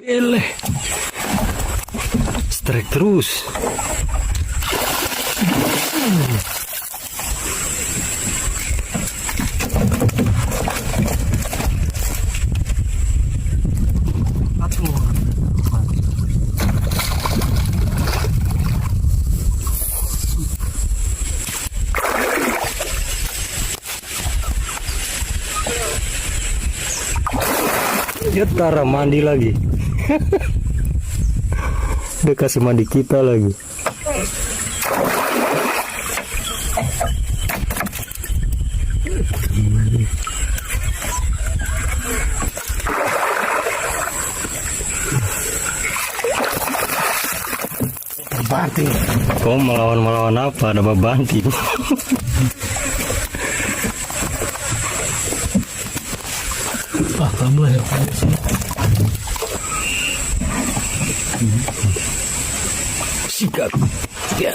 Eleh. Strike terus. Dia tara mandi lagi. Dia kasih mandi kita lagi. Banting. Kau melawan apa? Ada banting. Wah, kamu ya. Sikat. Ya.